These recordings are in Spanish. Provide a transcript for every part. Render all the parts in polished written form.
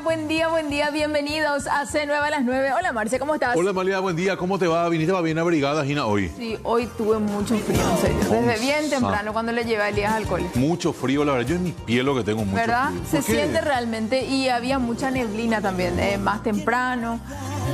buen día, bienvenidos a C9 a las 9. Hola Marce, ¿cómo estás? Hola María, buen día, ¿cómo te va? ¿Viniste bien abrigada, Gina, hoy? Sí, hoy tuve mucho frío, en serio. Desde bien temprano, cuando le llevé a Elías al cole. Mucho frío, la verdad, yo en mi piel lo que tengo mucho ¿verdad? frío. Se siente realmente, y había mucha neblina también, más temprano.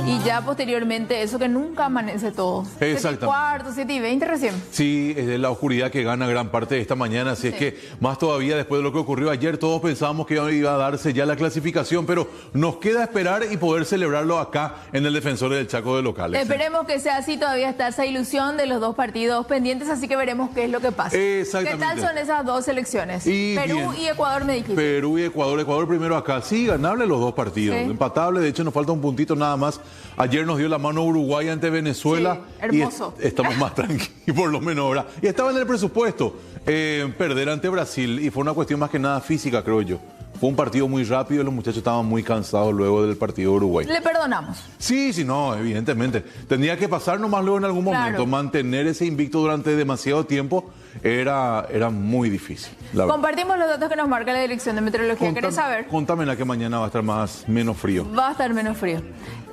Y ya posteriormente, eso que nunca amanece todo. Exactamente. 7:15, 7:20 recién. Sí, es la oscuridad que gana gran parte de esta mañana, así es que más todavía después de lo que ocurrió ayer, todos pensábamos que iba a darse ya la clasificación, pero nos queda esperar y poder celebrarlo acá en el Defensor del Chaco de locales. Esperemos que sea así, todavía está esa ilusión de los dos partidos pendientes, así que veremos qué es lo que pasa. Exactamente. ¿Qué tal son esas dos selecciones? Perú bien. y Ecuador, me dijiste. Perú y Ecuador. Ecuador primero acá. Sí, ganable los dos partidos. Sí. Empatable, de hecho nos falta un puntito nada más. Ayer nos dio la mano Uruguay ante Venezuela. Sí, hermoso. Y estamos más tranquilos, por lo menos ahora. Y estaba en el presupuesto perder ante Brasil. Y fue una cuestión más que nada física, creo yo. Fue un partido muy rápido y los muchachos estaban muy cansados luego del partido de Uruguay. Le perdonamos. Sí, no, evidentemente. Tendría que pasar nomás luego en algún momento. Claro. Mantener ese invicto durante demasiado tiempo era muy difícil. La verdad. Compartimos los datos que nos marca la Dirección de Meteorología. ¿Querés saber? Contámela que mañana va a estar menos frío. Va a estar menos frío.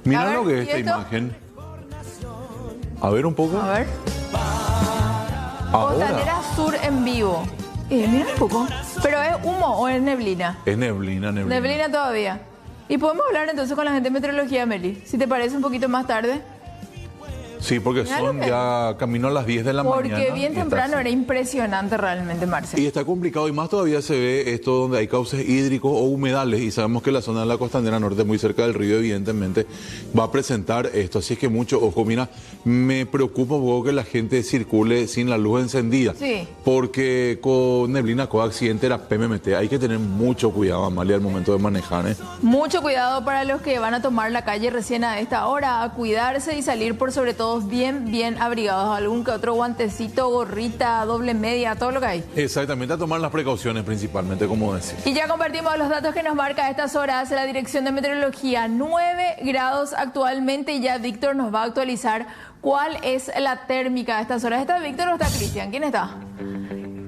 Mira A ver, lo que ¿y es esta esto? imagen. A ver un poco. A ver. Ahora. Costanera Sur en vivo. Mira un poco. ¿Pero es humo o es neblina? Es neblina. Neblina todavía. Y podemos hablar entonces con la gente de meteorología, Meli, si te parece, un poquito más tarde. Sí, porque Mira son lo que- ya camino a las 10 de la mañana. Porque bien y está temprano así. era impresionante realmente, Marcel. Y está complicado y más todavía se ve esto donde hay cauces hídricos o humedales y sabemos que la zona de la costanera norte, muy cerca del río, evidentemente va a presentar esto. Así es que mucho ojo, mira, me preocupa un poco que la gente circule sin la luz encendida. Sí. Porque con neblina, con accidente era PMMT. Hay que tener mucho cuidado, Amalia, al momento de manejar, ¿eh? Mucho cuidado para los que van a tomar la calle recién a esta hora, a cuidarse y salir por sobre todo bien abrigados. Algún que otro guantecito, gorrita, doble media, todo lo que hay. Exactamente, a tomar las precauciones principalmente, como decir. Y ya compartimos los datos que nos marca a estas horas la Dirección de Meteorología. 9 grados actualmente y ya Víctor nos va a actualizar cuál es la térmica a estas horas. ¿Está Víctor o está Cristian? ¿Quién está?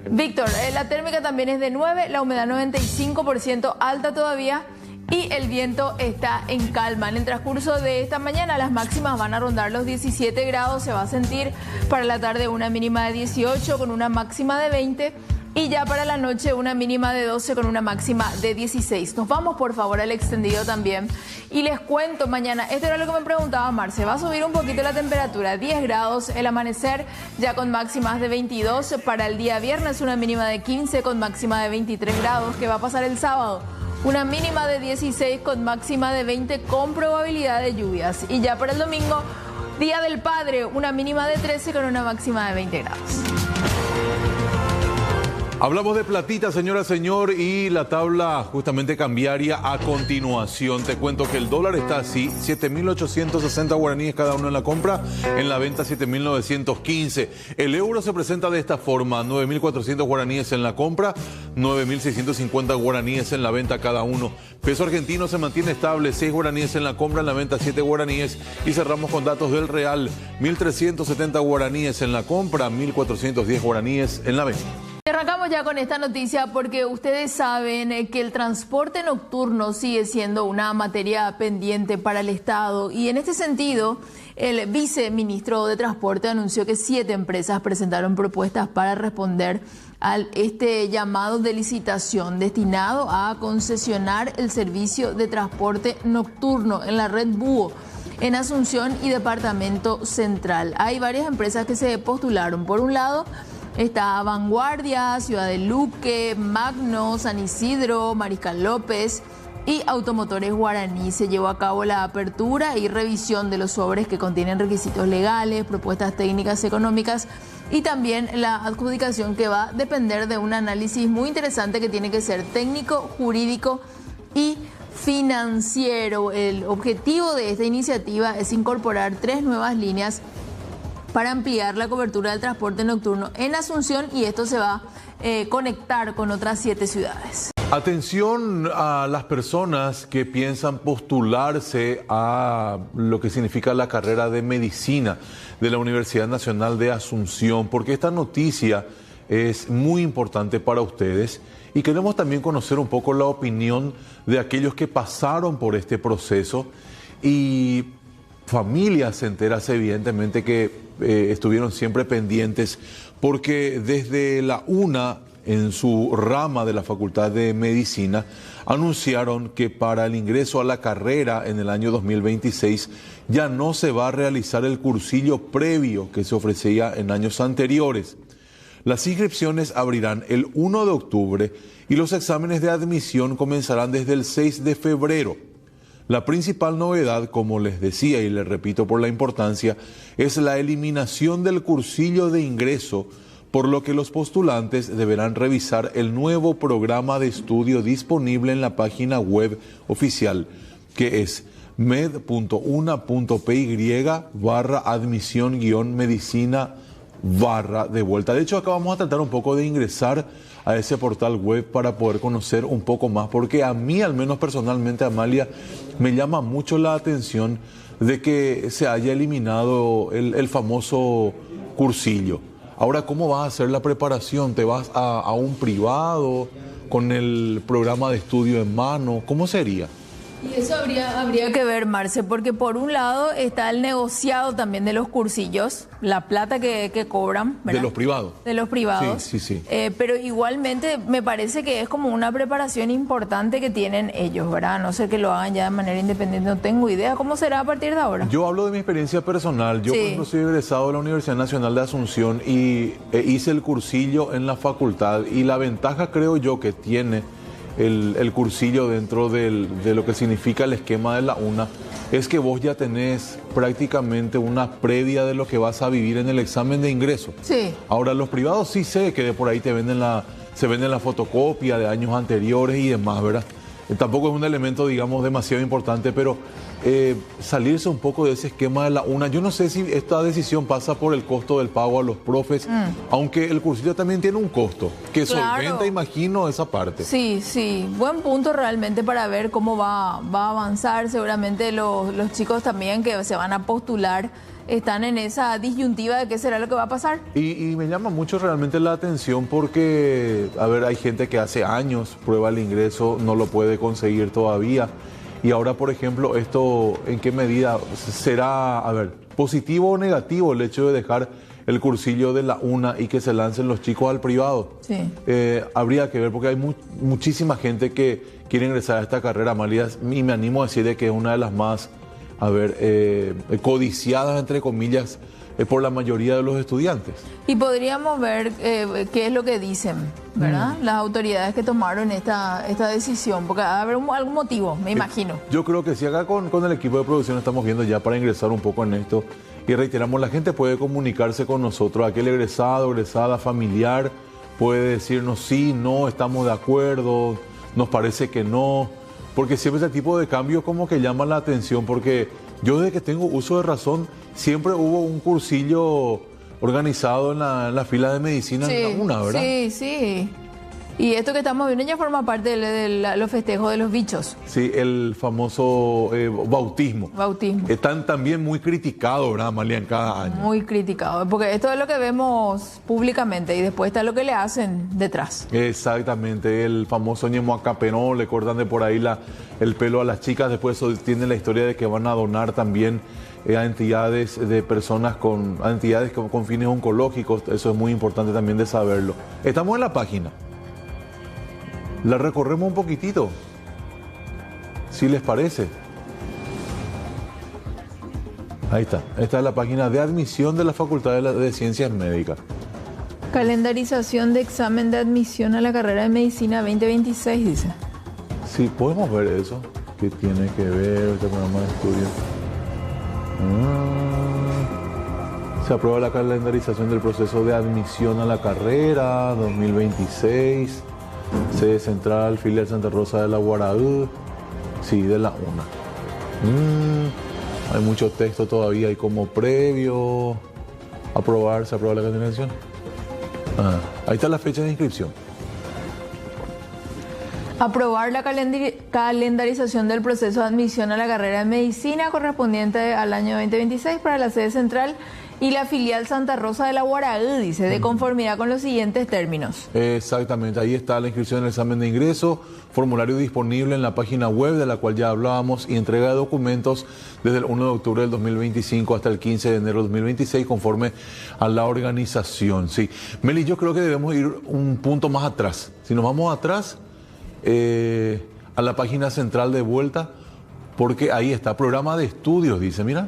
Víctor, la térmica también es de 9, la humedad 95% alta todavía y el viento está en calma. En el transcurso de esta mañana las máximas van a rondar los 17 grados, se va a sentir para la tarde una mínima de 18 con una máxima de 20 y ya para la noche una mínima de 12 con una máxima de 16. Nos vamos por favor al extendido también y les cuento mañana, esto era lo que me preguntaba Marce, va a subir un poquito la temperatura, 10 grados el amanecer ya con máximas de 22, para el día viernes una mínima de 15 con máxima de 23 grados, que va a pasar el sábado. Una mínima de 16 con máxima de 20 con probabilidad de lluvias. Y ya para el domingo, Día del Padre, una mínima de 13 con una máxima de 20 grados. Hablamos de platita, señora, señor, y la tabla justamente cambiaria a continuación. Te cuento que el dólar está así, 7.860 guaraníes cada uno en la compra, en la venta 7.915. El euro se presenta de esta forma, 9.400 guaraníes en la compra, 9.650 guaraníes en la venta cada uno. Peso argentino se mantiene estable, 6 guaraníes en la compra, en la venta 7 guaraníes. Y cerramos con datos del real, 1.370 guaraníes en la compra, 1.410 guaraníes en la venta. Arrancamos ya con esta noticia porque ustedes saben que el transporte nocturno sigue siendo una materia pendiente para el Estado y en este sentido el viceministro de Transporte anunció que 7 empresas presentaron propuestas para responder a este llamado de licitación destinado a concesionar el servicio de transporte nocturno en la red Búho en Asunción y Departamento Central. Hay varias empresas que se postularon. Por un lado está Vanguardia, Ciudad de Luque, Magno, San Isidro, Mariscal López y Automotores Guaraní. Se llevó a cabo la apertura y revisión de los sobres que contienen requisitos legales, propuestas técnicas económicas y también la adjudicación, que va a depender de un análisis muy interesante que tiene que ser técnico, jurídico y financiero. El objetivo de esta iniciativa es incorporar 3 nuevas líneas para ampliar la cobertura del transporte nocturno en Asunción y esto se va a conectar con otras 7 ciudades. Atención a las personas que piensan postularse a lo que significa la carrera de medicina de la Universidad Nacional de Asunción, porque esta noticia es muy importante para ustedes y queremos también conocer un poco la opinión de aquellos que pasaron por este proceso y familias enteras evidentemente que estuvieron siempre pendientes porque desde la UNA, en su rama de la Facultad de Medicina, anunciaron que para el ingreso a la carrera en el año 2026 ya no se va a realizar el cursillo previo que se ofrecía en años anteriores. Las inscripciones abrirán el 1 de octubre y los exámenes de admisión comenzarán desde el 6 de febrero. La principal novedad, como les decía y les repito por la importancia, es la eliminación del cursillo de ingreso, por lo que los postulantes deberán revisar el nuevo programa de estudio disponible en la página web oficial, que es med.una.py/admisión-medicina de vuelta. De hecho, acá vamos a tratar un poco de ingresar a ese portal web para poder conocer un poco más, porque a mí, al menos personalmente, Amalia, me llama mucho la atención de que se haya eliminado el famoso cursillo. Ahora, ¿cómo vas a hacer la preparación? ¿Te vas a un privado con el programa de estudio en mano? ¿Cómo sería? Y eso habría que ver, Marce, porque por un lado está el negociado también de los cursillos, la plata que cobran, ¿verdad? De los privados. De los privados. Sí. Pero igualmente me parece que es como una preparación importante que tienen ellos, ¿verdad? No sé que lo hagan ya de manera independiente, no tengo idea. ¿Cómo será a partir de ahora? Yo hablo de mi experiencia personal. Yo, por ejemplo, soy egresado de la Universidad Nacional de Asunción y hice el cursillo en la facultad. Y la ventaja, creo yo, que tiene el cursillo dentro de lo que significa el esquema de la UNA es que vos ya tenés prácticamente una previa de lo que vas a vivir en el examen de ingreso. Sí. Ahora, los privados sí sé que de por ahí se venden la fotocopia de años anteriores y demás, ¿verdad? Tampoco es un elemento, digamos, demasiado importante, pero salirse un poco de ese esquema de la UNA. Yo no sé si esta decisión pasa por el costo del pago a los profes, aunque el cursillo también tiene un costo, que solventa, imagino, esa parte. Sí, buen punto realmente para ver cómo va a avanzar. Seguramente los chicos también que se van a postular están en esa disyuntiva de qué será lo que va a pasar. Y me llama mucho realmente la atención porque, a ver, hay gente que hace años prueba el ingreso, no lo puede conseguir todavía. Y ahora, por ejemplo, esto, ¿en qué medida será, a ver, positivo o negativo el hecho de dejar el cursillo de la UNA y que se lancen los chicos al privado? Sí. Habría que ver porque hay muchísima gente que quiere ingresar a esta carrera, Amalia, y me animo a decir de que es una de las más, codiciadas, entre comillas, por la mayoría de los estudiantes. Y podríamos ver qué es lo que dicen, ¿verdad? Las autoridades que tomaron esta decisión, porque va a haber algún motivo, me imagino. Yo creo que sí, acá con el equipo de producción estamos viendo ya para ingresar un poco en esto y reiteramos, la gente puede comunicarse con nosotros, aquel egresado, egresada, familiar, puede decirnos sí, no, estamos de acuerdo, nos parece que no, porque siempre ese tipo de cambios como que llama la atención, porque yo desde que tengo uso de razón, siempre hubo un cursillo organizado en la fila de medicina en la UNA, ¿verdad? Sí. Y esto que estamos viendo ya forma parte de los festejos de los bichos. Sí, el famoso bautismo. Están también muy criticados, ¿verdad, Amalia, en cada año? Muy criticados, porque esto es lo que vemos públicamente y después está lo que le hacen detrás. Exactamente, el famoso ñemoacapenó, le cortan de por ahí el pelo a las chicas, después eso tiene la historia de que van a donar también a entidades de personas con fines oncológicos, eso es muy importante también de saberlo. Estamos en la página. La recorremos un poquitito, si les parece. Ahí está. Esta es la página de admisión de la Facultad de Ciencias Médicas. Calendarización de examen de admisión a la carrera de Medicina 2026, dice. Sí, podemos ver eso. ¿Qué tiene que ver este programa de estudio? Se aprueba la calendarización del proceso de admisión a la carrera 2026. Sede central, filial Santa Rosa de la Guaraú. Sí, de la UNA. Hay mucho texto todavía, hay como previo. Se aprueba la calendarización. Ahí está la fecha de inscripción. Aprobar la calendarización del proceso de admisión a la carrera de medicina correspondiente al año 2026 para la sede central y la filial Santa Rosa de la Guaraí, dice, de conformidad con los siguientes términos. Exactamente, ahí está la inscripción del examen de ingreso, formulario disponible en la página web de la cual ya hablábamos y entrega de documentos desde el 1 de octubre del 2025 hasta el 15 de enero del 2026 conforme a la organización. Sí, Meli, yo creo que debemos ir un punto más atrás. Si nos vamos atrás a la página central de vuelta, porque ahí está, programa de estudios, dice, mira.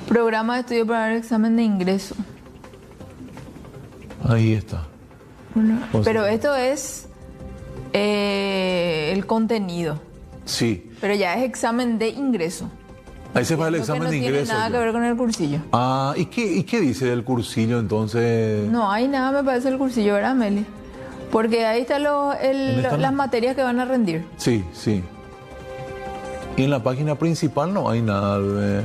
Programa de estudio para el examen de ingreso. Ahí está. Bueno, pero esto es el contenido. Sí. Pero ya es examen de ingreso. Ahí se va el examen de ingreso. No tiene nada que ver con el cursillo. Ah, ¿y qué dice del cursillo entonces? No hay nada, me parece, el cursillo, ¿verdad, Meli? Porque ahí están las materias que van a rendir. Sí, sí. Y en la página principal no hay nada de...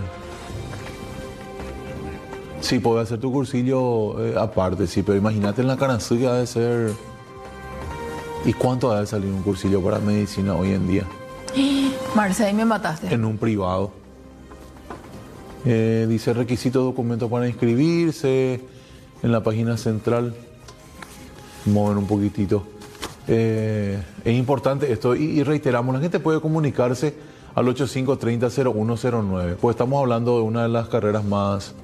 Sí, puede hacer tu cursillo aparte, sí, pero imagínate en la Caranzuya ha de ser... ¿Y cuánto ha de salir un cursillo para medicina hoy en día? Marce, ahí me mataste. En un privado. Dice requisito de documento para inscribirse en la página central. Mover un poquitito. Es importante esto y reiteramos, la gente puede comunicarse al 8530-0109, pues estamos hablando de una de las carreras más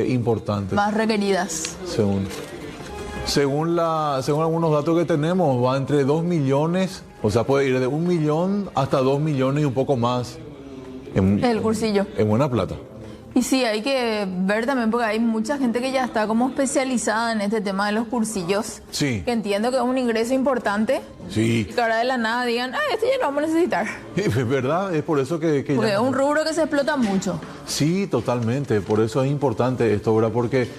importantes. Más requeridas. Según algunos datos que tenemos, va entre 2 millones, o sea, puede ir de 1 millón hasta 2 millones y un poco más. El cursillo. En buena plata. Y sí, hay que ver también porque hay mucha gente que ya está como especializada en este tema de los cursillos. Sí. Que entiendo que es un ingreso importante. Sí. Que ahora de la nada digan, este ya no vamos a necesitar. Es verdad, es por eso que porque ya... es un rubro que se explota mucho. Sí, totalmente. Por eso es importante esto, ¿verdad? Porque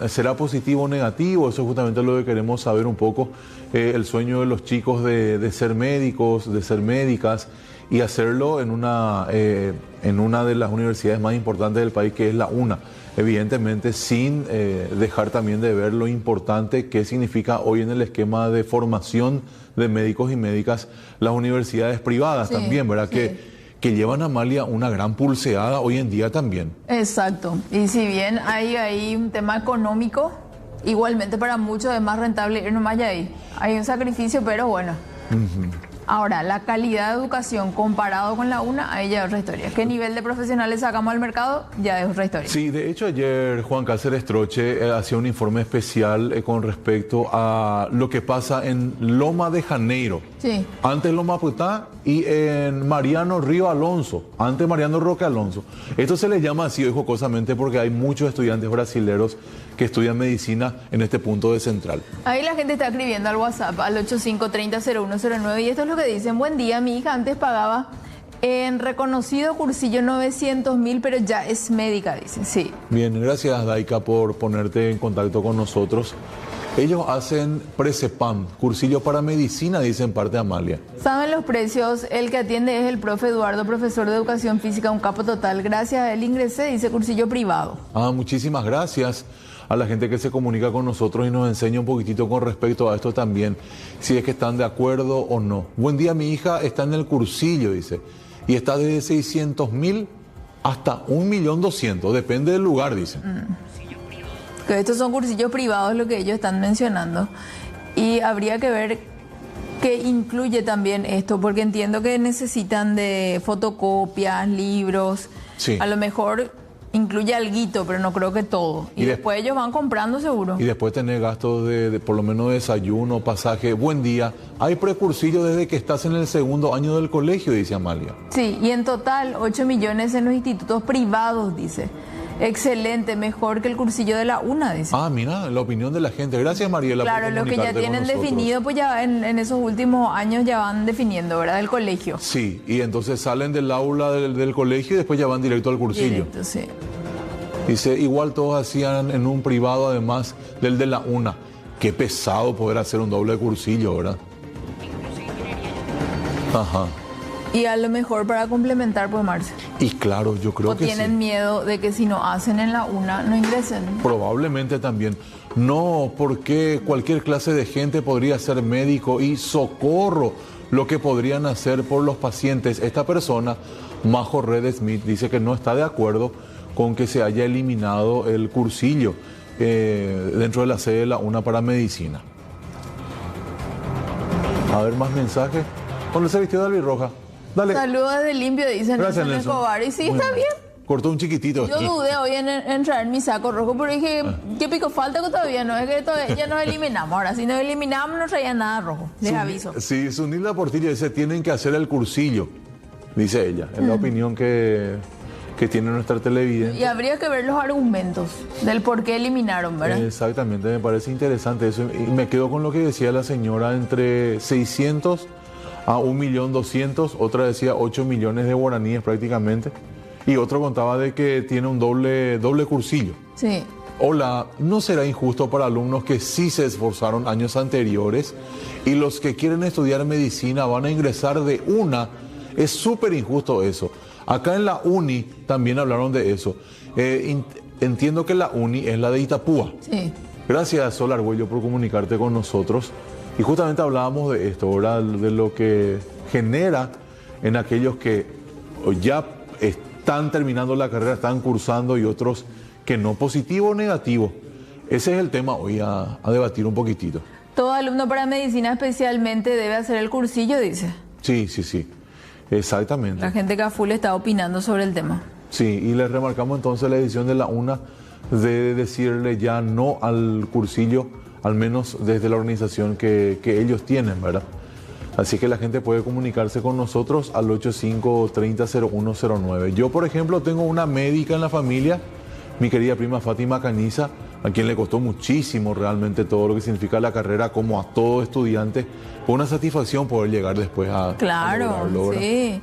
será positivo o negativo, eso es justamente lo que queremos saber un poco. El sueño de los chicos de ser médicos, de ser médicas, y hacerlo en una de las universidades más importantes del país, que es la UNA. Evidentemente, sin dejar también de ver lo importante que significa hoy en el esquema de formación de médicos y médicas las universidades privadas también, ¿verdad? Sí. Que llevan a Amalia una gran pulseada hoy en día también. Exacto. Y si bien hay un tema económico, igualmente para muchos es más rentable ir nomás ahí. Hay un sacrificio, pero bueno. Ahora, la calidad de educación comparado con la UNA, ahí ya es otra historia. ¿Qué nivel de profesionales sacamos al mercado? Ya es otra historia. Sí, de hecho ayer Juan Cáceres Troche hacía un informe especial con respecto a lo que pasa en Loma de Janeiro. Sí. Antes Loma Putá y en Mariano Río Alonso, antes Mariano Roque Alonso. Esto se le llama así jocosamente porque hay muchos estudiantes brasileños que estudian medicina en este punto de central. Ahí la gente está escribiendo al WhatsApp al 8530-0109 y esto es lo que dicen. Buen día, mi hija antes pagaba en reconocido cursillo 900.000, pero ya es médica, dicen. Sí. Bien, gracias Daika por ponerte en contacto con nosotros. Ellos hacen Precepam, cursillo para medicina, dicen parte Amalia. ¿Saben los precios? El que atiende es el profe Eduardo, profesor de educación física, un capo total. Gracias a él ingresé, dice cursillo privado. Muchísimas gracias a la gente que se comunica con nosotros y nos enseña un poquitito con respecto a esto también, si es que están de acuerdo o no. Buen día, mi hija está en el cursillo, dice, y está desde 600.000 hasta 1.200.000, depende del lugar, dice. Que estos son cursillos privados, lo que ellos están mencionando, y habría que ver qué incluye también esto, porque entiendo que necesitan de fotocopias, libros, sí. A lo mejor incluye alguito, pero no creo que todo. Y después ellos van comprando seguro. Y después tener gastos de por lo menos desayuno, pasaje. Buen día. Hay precursillo desde que estás en el segundo año del colegio, dice Amalia. Sí, y en total 8 millones en los institutos privados, dice. Excelente, mejor que el cursillo de la UNA, dice. Mira, la opinión de la gente. Gracias, Mariela. Claro, los que ya tienen definido, pues ya en esos últimos años ya van definiendo, ¿verdad? El colegio. Sí, y entonces salen del aula del colegio y después ya van directo al cursillo. Directo, sí. Dice, igual todos hacían en un privado, además del de la UNA. Qué pesado poder hacer un doble cursillo, ¿verdad? Ajá. Y a lo mejor para complementar, pues, Marce. Y claro, yo creo ¿O que tienen sí. miedo de que si no hacen en la UNA no ingresen? Probablemente también. No, porque cualquier clase de gente podría ser médico y socorro lo que podrían hacer por los pacientes. Esta persona, Majo Red Smith, dice que no está de acuerdo con que se haya eliminado el cursillo dentro de la sede de la UNA para medicina. A ver, más mensajes. Cuando se vistió de albirroja. Dale. Saludos de limpio, dicen Gracias, Nelson Nelson. Escobar. Y sí, Muy está bien. bien. Cortó un chiquitito. Yo dudé hoy en traer mi saco rojo, pero dije, ¿qué pico falta que todavía no? Es que todavía ya nos eliminamos. Ahora, si nos eliminamos, no traía nada rojo. Les aviso. Sí, Sunila Portillo dice, tienen que hacer el cursillo, dice ella. Es la opinión que tiene nuestra televidente. Y habría que ver los argumentos del por qué eliminaron, ¿verdad? Exactamente, me parece interesante eso. Y me quedo con lo que decía la señora, entre 600 a 1.200.000, otra decía 8 millones de guaraníes prácticamente. Y otro contaba de que tiene un doble cursillo. Sí. Hola, ¿no será injusto para alumnos que sí se esforzaron años anteriores y los que quieren estudiar medicina van a ingresar de una? Es súper injusto eso. Acá en la UNI también hablaron de eso. Entiendo que la UNI es la de Itapúa. Sí. Gracias, Sol Argüello, por comunicarte con nosotros. Y justamente hablábamos de esto, ¿verdad? De lo que genera en aquellos que ya están terminando la carrera, están cursando, y otros que no, positivo o negativo. Ese es el tema hoy a debatir un poquitito. Todo alumno para medicina especialmente debe hacer el cursillo, dice. Sí, sí, sí, exactamente. La gente que a full está opinando sobre el tema. Sí, y les remarcamos entonces la edición de la UNA de decirle ya no al cursillo, al menos desde la organización que ellos tienen, ¿verdad? Así que la gente puede comunicarse con nosotros al 8530-0109. Yo, por ejemplo, tengo una médica en la familia, mi querida prima Fátima Caniza, a quien le costó muchísimo realmente todo lo que significa la carrera, como a todo estudiante. Fue una satisfacción poder llegar después a Claro, lograrlo, ¿verdad? sí.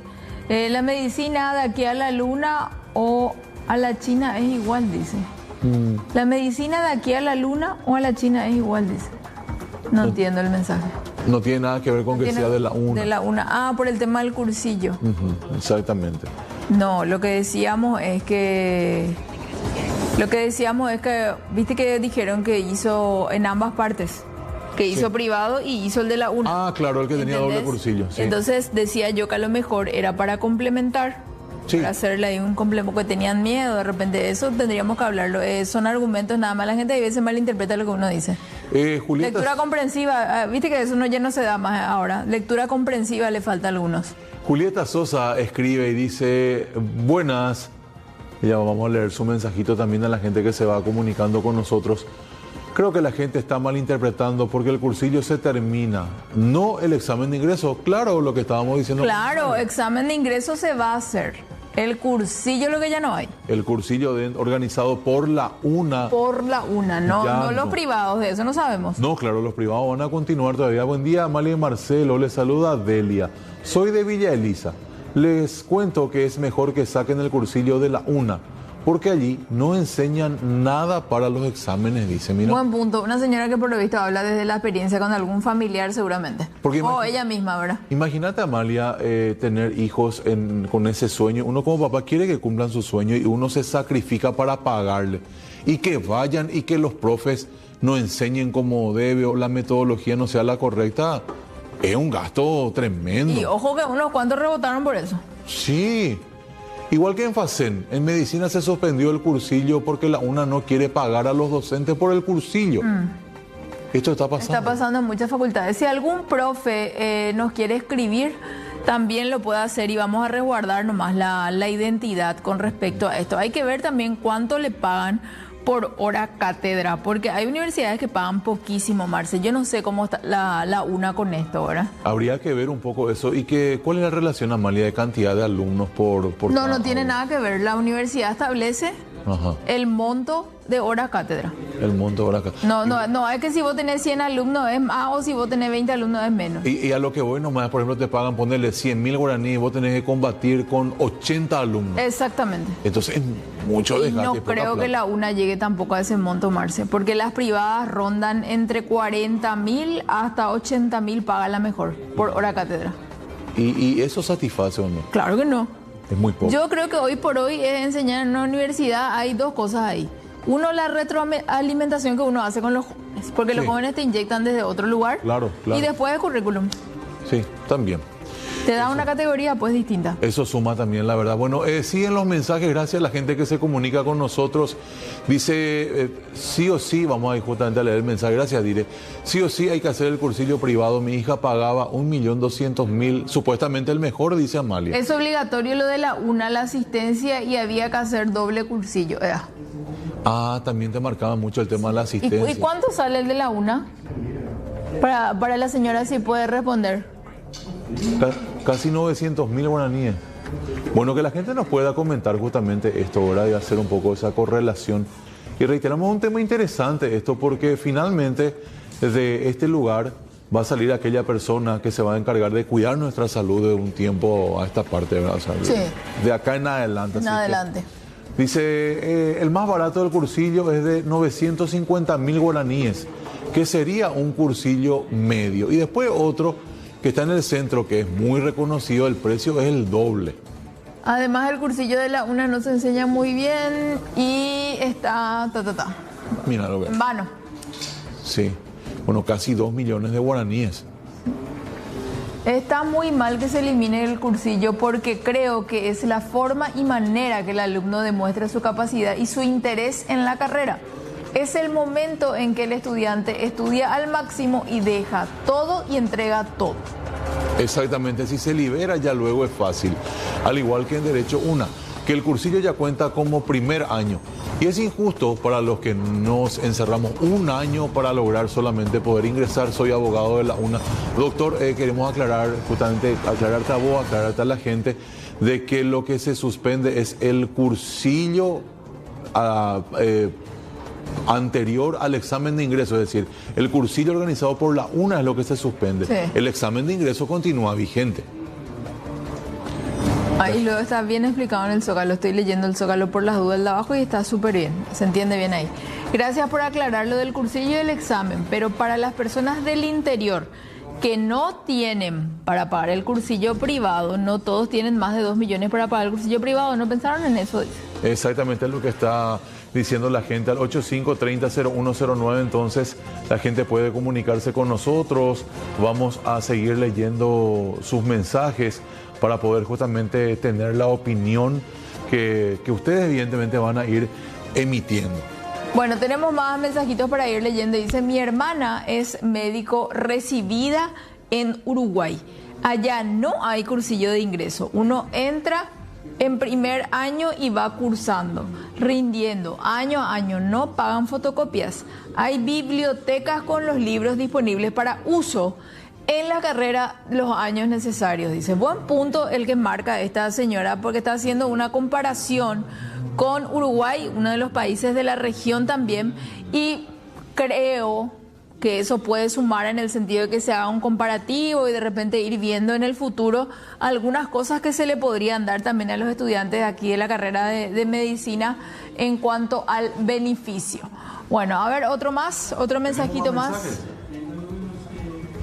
La medicina de aquí a la luna o a la China es igual, dice. La medicina de aquí a la luna o a la China es igual, dice. No entiendo el mensaje. No tiene nada que ver con que Tiene- sea de la UNA. De la UNA. Ah, por el tema del cursillo. Exactamente. No, lo que decíamos es que... viste que dijeron que hizo en ambas partes. Que hizo privado y hizo el de la UNA. Ah, claro, el que tenía doble ¿Entendés? cursillo. Sí. Entonces decía yo que a lo mejor era para complementar. Sí. Para hacerle ahí un complemento, porque tenían miedo, de repente eso tendríamos que hablarlo. Son argumentos nada más, la gente a veces malinterpreta lo que uno dice. Julieta, Lectura comprensiva, viste que eso ya no se da más ahora. Lectura comprensiva le falta a algunos. Julieta Sosa escribe y dice, buenas. Ya vamos a leer su mensajito también a la gente que se va comunicando con nosotros. Creo que la gente está malinterpretando porque el cursillo se termina, no el examen de ingreso. Claro, lo que estábamos diciendo. Claro, examen de ingreso se va a hacer. El cursillo lo que ya no hay. El cursillo organizado por la UNA. Por la UNA, no, Ya no los no. privados, de eso no sabemos. No, claro, los privados van a continuar todavía. Buen día, Amalia y Marcelo. Les saluda Delia. Soy de Villa Elisa. Les cuento que es mejor que saquen el cursillo de la UNA, porque allí no enseñan nada para los exámenes, dice. Mira. Buen punto. Una señora que por lo visto habla desde la experiencia con algún familiar seguramente. Porque O ella misma, ¿verdad? Imagínate, Amalia, tener hijos con ese sueño. Uno como papá quiere que cumplan su sueño y uno se sacrifica para pagarle. Y que vayan y que los profes no enseñen como debe o la metodología no sea la correcta. Es un gasto tremendo. Y ojo que unos cuantos rebotaron por eso. Sí. Igual que en FACEN, en medicina se suspendió el cursillo porque la UNA no quiere pagar a los docentes por el cursillo. Esto está pasando. Está pasando en muchas facultades. Si algún profe nos quiere escribir, también lo puede hacer y vamos a resguardar nomás la identidad con respecto a esto. Hay que ver también cuánto le pagan por hora cátedra, porque hay universidades que pagan poquísimo, Marce. Yo no sé cómo está la UNA con esto, ¿verdad? Habría que ver un poco eso. ¿Y cuál es la relación, Amalia, de cantidad de alumnos por No, cada no tiene aula? nada que ver. La universidad establece Ajá. el monto de hora cátedra. El monto ahora acá. No, es que si vos tenés 100 alumnos es más o si vos tenés 20 alumnos es menos. Y a lo que voy nomás, por ejemplo, te pagan ponerle 100.000 guaraníes y vos tenés que combatir con 80 alumnos. Exactamente. Entonces es mucho Y desgaste. no poca creo que plata. la UNA llegue tampoco a ese monto, Marce, porque las privadas rondan entre 40.000 hasta 80.000 paga la mejor por hora cátedra. ¿Y eso satisface o no? Claro que no. Es muy poco. Yo creo que hoy por hoy es enseñar en una universidad, hay dos cosas ahí. Uno, la retroalimentación que uno hace con los jóvenes, porque los Sí. jóvenes te inyectan desde otro lugar. Claro, claro. Y después el currículum. Sí, también. Te da una categoría pues distinta. Eso suma también, la verdad. Bueno, siguen los mensajes, gracias a la gente que se comunica con nosotros. Dice, sí o sí, vamos a ir justamente a leer el mensaje, gracias, Dire. Sí o sí hay que hacer el cursillo privado. Mi hija pagaba 1.200.000, supuestamente el mejor, dice Amalia. Es obligatorio lo de la UNA, la asistencia, y había que hacer doble cursillo. Ah, también te marcaba mucho el tema de la ¿Y asistencia. cuánto sale el de la UNA? Para la señora si puede responder. Casi 900.000 guaraníes. Bueno, que la gente nos pueda comentar justamente esto, ¿verdad? Y hacer un poco esa correlación. Y reiteramos un tema interesante esto, porque finalmente desde este lugar va a salir aquella persona que se va a encargar de cuidar nuestra salud de un tiempo a esta parte, ¿verdad? O sea, Sí. De acá en adelante. En así que, adelante. dice, el más barato del cursillo es de 950.000 guaraníes, que sería un cursillo medio. Y después otro que está en el centro, que es muy reconocido, el precio es el doble. Además, el cursillo de la UNA no se enseña muy bien y está Mira lo que en vano. sí. Bueno, casi 2 millones de guaraníes. Está muy mal que se elimine el cursillo porque creo que es la forma y manera que el alumno demuestra su capacidad y su interés en la carrera. Es el momento en que el estudiante estudia al máximo y deja todo y entrega todo. Exactamente, si se libera ya luego es fácil. Al igual que en Derecho que el cursillo ya cuenta como primer año. Y es injusto para los que nos encerramos un año para lograr solamente poder ingresar. Soy abogado de la UNA. Doctor, queremos aclarar, justamente aclararte a vos, aclararte a la gente, de que lo que se suspende es el cursillo anterior al examen de ingreso, es decir, el cursillo organizado por la UNA es lo que se suspende. Sí. El examen de ingreso continúa vigente. Ahí luego está bien explicado en el Zócalo. Estoy leyendo el Zócalo por las dudas de abajo y está súper bien. Se entiende bien ahí. Gracias por aclarar lo del cursillo y el examen. Pero para las personas del interior que no tienen para pagar el cursillo privado, no todos tienen más de 2 millones para pagar el cursillo privado. ¿No pensaron en eso? Exactamente es lo que está diciendo la gente al 8530-0109. Entonces la gente puede comunicarse con nosotros. Vamos a seguir leyendo sus mensajes para poder justamente tener la opinión que ustedes evidentemente van a ir emitiendo. Bueno, tenemos más mensajitos para ir leyendo. Dice, mi hermana es médico recibida en Uruguay. Allá no hay cursillo de ingreso. Uno entra en primer año y va cursando, rindiendo año a año. No pagan fotocopias. Hay bibliotecas con los libros disponibles para uso en la carrera los años necesarios. Dice, buen punto el que marca esta señora, porque está haciendo una comparación con Uruguay, uno de los países de la región también, y creo que eso puede sumar en el sentido de que se haga un comparativo y de repente ir viendo en el futuro algunas cosas que se le podrían dar también a los estudiantes de aquí de la carrera de medicina en cuanto al beneficio. Bueno, a ver, otro mensajito más.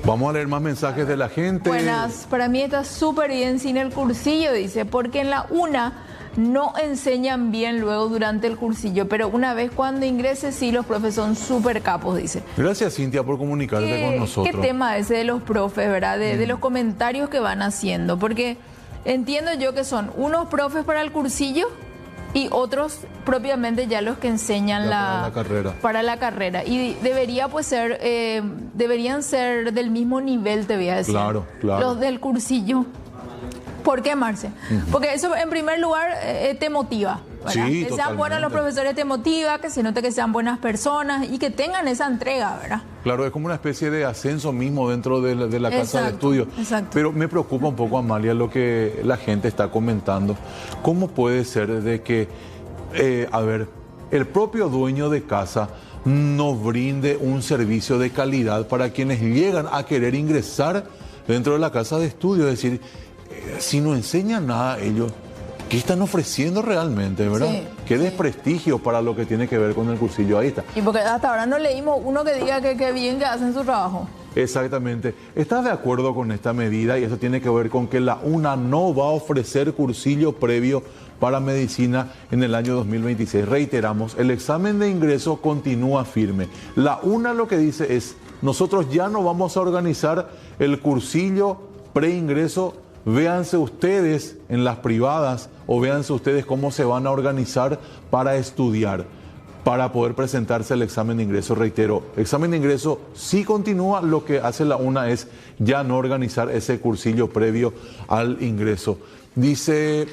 Vamos a leer más mensajes de la gente. Buenas, para mí está súper bien sin el cursillo, dice, porque en la UNA no enseñan bien luego durante el cursillo, pero una vez cuando ingreses, sí, los profes son súper capos, dice. Gracias, Cintia, por comunicarte con nosotros. ¿Qué tema ese de los profes, verdad? De los comentarios que van haciendo, porque entiendo yo que son unos profes para el cursillo y otros propiamente ya los que enseñan para la carrera. Y debería pues ser, deberían ser del mismo nivel, te voy a decir. Claro. Los del cursillo. ¿Por qué, Marce? Porque eso en primer lugar te motiva, ¿verdad? Sí, que sean buenos los profesores te motiva, que se note que sean buenas personas y que tengan esa entrega, ¿verdad? Claro, es como una especie de ascenso mismo dentro de la casa de estudio. Exacto. Pero me preocupa un poco, Amalia, lo que la gente está comentando. ¿Cómo puede ser de que, el propio dueño de casa no brinde un servicio de calidad para quienes llegan a querer ingresar dentro de la casa de estudio? Es decir, si no enseñan nada a ellos, ¿qué están ofreciendo realmente, verdad? Sí, Qué desprestigio para lo que tiene que ver con el cursillo. Ahí está. Y porque hasta ahora no leímos uno que diga que bien que hacen su trabajo. Exactamente. ¿Estás de acuerdo con esta medida? Y eso tiene que ver con que la UNA no va a ofrecer cursillo previo para medicina en el año 2026. Reiteramos, el examen de ingreso continúa firme. La UNA lo que dice es, nosotros ya no vamos a organizar el cursillo preingreso. Véanse ustedes en las privadas o véanse ustedes cómo se van a organizar para estudiar, para poder presentarse al examen de ingreso. Reitero, examen de ingreso sí continúa, lo que hace la UNA es ya no organizar ese cursillo previo al ingreso. Dice,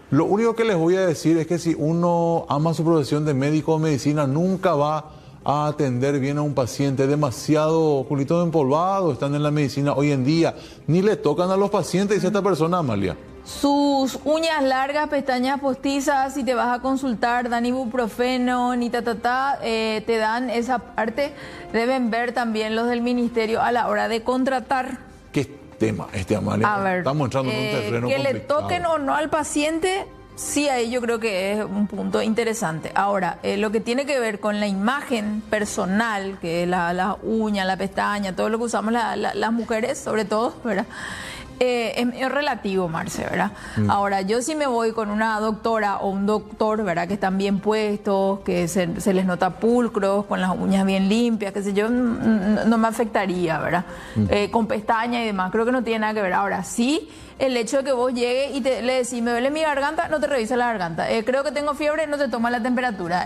lo único que les voy a decir es que si uno ama su profesión de médico o medicina, nunca va a atender bien a un paciente demasiado culito empolvado. Están en la medicina hoy en día, ni le tocan a los pacientes, dice esta persona, Amalia. Sus uñas largas, pestañas postizas, si te vas a consultar, dan ibuprofeno, ni te dan esa parte. Deben ver también los del ministerio a la hora de contratar. ¿Qué tema Amalia? A ver, estamos entrando en un terreno que complicado. le toquen o no al paciente, sí, ahí yo creo que es un punto interesante. Ahora, lo que tiene que ver con la imagen personal, que es la uña, la pestaña, todo lo que usamos las mujeres, sobre todo, ¿verdad? Es relativo, Marce, ¿verdad? Ahora, yo sí me voy con una doctora o un doctor, ¿verdad? Que están bien puestos, que se les nota pulcros, con las uñas bien limpias, qué sé yo, no me afectaría, ¿verdad? Con pestaña y demás, creo que no tiene nada que ver. Ahora, sí, el hecho de que vos llegues y le decís, me duele mi garganta, no te revisa la garganta. Creo que tengo fiebre, no te toma la temperatura.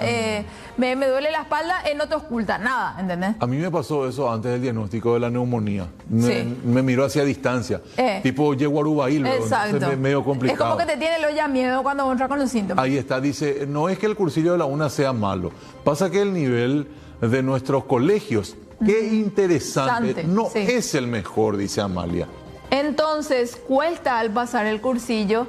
Me duele la espalda, no te oculta nada, ¿entendés? A mí me pasó eso antes del diagnóstico de la neumonía. Sí. Me miró hacia distancia. Tipo Yeguarubail, exacto. Medio complicado. Es como que te tiene ya miedo cuando vos entras con los síntomas. Ahí está, dice, no es que el cursillo de la UNA sea malo. Pasa que el nivel de nuestros colegios, qué interesante, no es el mejor, dice Amalia. Entonces, cuesta al pasar el cursillo,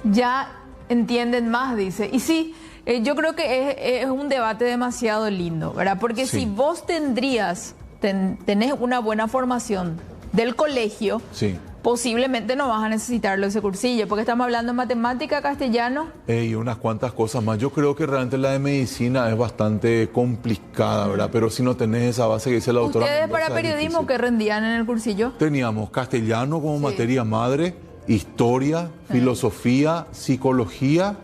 ya entienden más, dice. Y sí, yo creo que es un debate demasiado lindo, ¿verdad? Porque si vos tenés una buena formación del colegio, posiblemente no vas a necesitarlo ese cursillo, porque estamos hablando de matemática, castellano. Y unas cuantas cosas más. Yo creo que realmente la de medicina es bastante complicada, ¿verdad? Pero si no tenés esa base que dice la doctora ¿Ustedes Mendoza, para periodismo qué rendían en el cursillo? Teníamos castellano como materia madre, historia, filosofía, psicología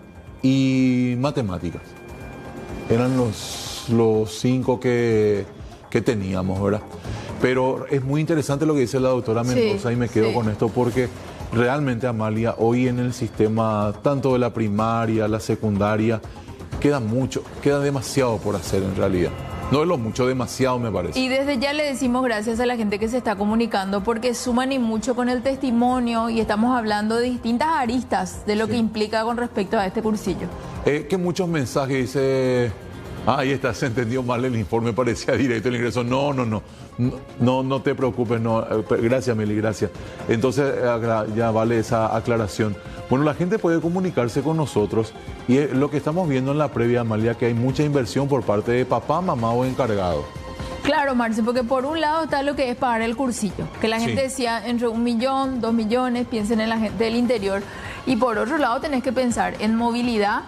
y matemáticas. Eran los 5 que teníamos, ¿verdad? Pero es muy interesante lo que dice la doctora Mendoza y me quedo con esto porque realmente, Amalia, hoy en el sistema, tanto de la primaria, la secundaria, queda demasiado por hacer en realidad. No es lo mucho, demasiado me parece. Y desde ya le decimos gracias a la gente que se está comunicando porque suman y mucho con el testimonio y estamos hablando de distintas aristas de lo que implica con respecto a este cursillo. Que muchos mensajes dice... ahí está, se entendió mal el informe, parecía directo el ingreso. No te preocupes, no. Gracias, Meli, gracias. Entonces ya vale esa aclaración. Bueno, la gente puede comunicarse con nosotros y lo que estamos viendo en la previa, Amalia, que hay mucha inversión por parte de papá, mamá o encargado. Claro, Marce, porque por un lado está lo que es pagar el cursillo, que la gente decía entre 1 millón, 2 millones, piensen en la gente del interior. Y por otro lado tenés que pensar en movilidad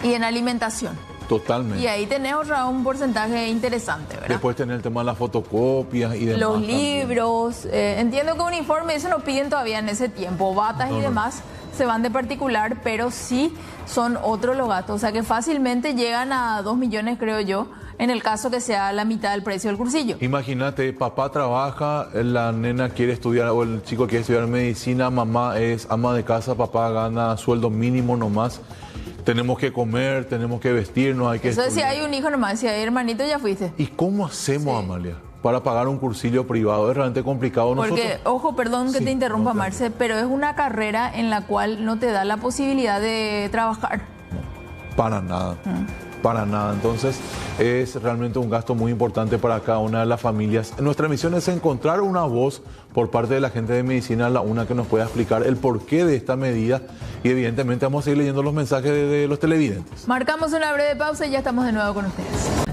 y en alimentación. Totalmente. Y ahí tenés un porcentaje interesante, ¿verdad? Después tener el tema de las fotocopias y demás. Los libros. Entiendo que un informe, eso no piden todavía en ese tiempo. Batas y demás se van de particular, pero sí son otros los gastos. O sea que fácilmente llegan a 2 millones, creo yo, en el caso que sea la mitad del precio del cursillo. Imagínate, papá trabaja, la nena quiere estudiar, o el chico quiere estudiar medicina, mamá es ama de casa, papá gana sueldo mínimo nomás. Tenemos que comer, tenemos que vestirnos, hay que estudiar. Eso decía, hay un hijo nomás, decía, hermanito, ya fuiste. ¿Y cómo hacemos, Amalia, para pagar un cursillo privado? Es realmente complicado. Porque, ojo, perdón que te interrumpa, Marce, pero es una carrera en la cual no te da la posibilidad de trabajar. No, para nada. Para nada. Entonces es realmente un gasto muy importante para cada una de las familias. Nuestra misión es encontrar una voz por parte de la gente de Medicina la UNA que nos pueda explicar el porqué de esta medida y evidentemente vamos a seguir leyendo los mensajes de los televidentes. Marcamos una breve pausa y ya estamos de nuevo con ustedes.